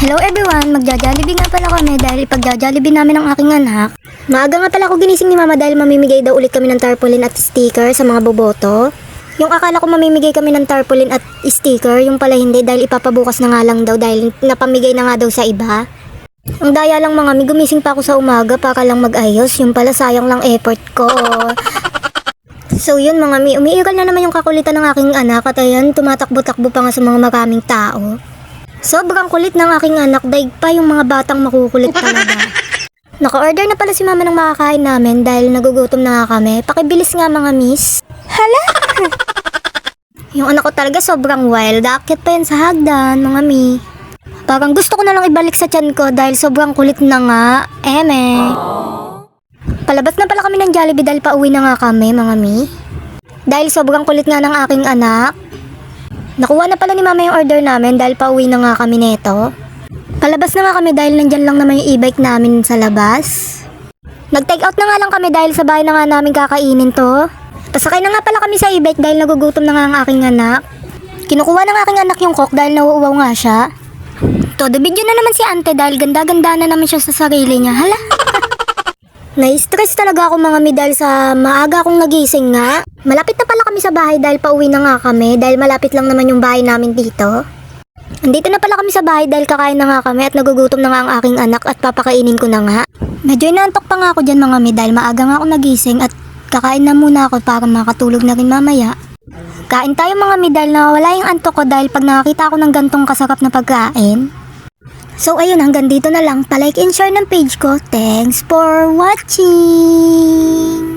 Hello everyone, magja-Jollibee nga pala kami dahil ipagja-Jollibee namin ang aking anak. Maaga nga pala ako ginising ni mama dahil mamimigay daw ulit kami ng tarpaulin at sticker sa mga boboto. Yung akala ko mamimigay kami ng tarpaulin at sticker, yung pala hindi dahil ipapabukas na nga lang daw dahil napamigay na nga daw sa iba. Ang daya lang mga mi, gumising pa ako sa umaga para lang mag-ayos, yung pala sayang lang effort ko. So yun mga mi, umiiral na naman yung kakulitan ng aking anak at ayan, tumatakbo-takbo pa nga sa mga maraming tao. Sobrang kulit ng aking anak, daig pa yung mga batang makukulit talaga. Naka-order na pala si mama ng makakain namin dahil nagugutom na nga kami. Pakibilis nga mga miss. Hala! Yung anak ko talaga sobrang wild. Akit pa yan sa hagdan mga mi. Parang gusto ko na lang ibalik sa tiyan ko dahil sobrang kulit na nga. Eme. Palabas na pala kami ng Jollibee dahil pauwi na nga kami mga mi. Dahil sobrang kulit nga ng aking anak. Nakuha na pala ni mama yung order namin dahil pauwi na nga kami neto. Palabas na nga kami dahil nandyan lang naman yung e-bike namin sa labas. Nag-take out na nga lang kami dahil sa bahay na nga namin kakainin to. Pasakay na nga pala kami sa e-bike dahil nagugutom na nga ang aking anak. Kinukuha ng aking anak yung coke dahil nauuwaw nga siya. Todo video na naman si ante dahil ganda-ganda na naman siya sa sarili niya. Hala! Na-stress talaga ako mga mi dahil sa maaga akong nagising nga. Malapit na pala kami sa bahay dahil pauwi na nga kami dahil malapit lang naman yung bahay namin dito. Andito na pala kami sa bahay dahil kakain na nga kami at nagugutom na nga ang aking anak at papakainin ko na nga. Medyo inaantok pa nga ako dyan mga mi dahil maaga nga ako nagising at kakain na muna ako para makatulog na rin mamaya. Kain tayo mga mi dahil nawawala yung antok ko dahil pag nakakita ako ng gantong kasarap na pagkain. So ayun, hanggang dito na lang. Pa-like and share ng page ko. Thanks for watching!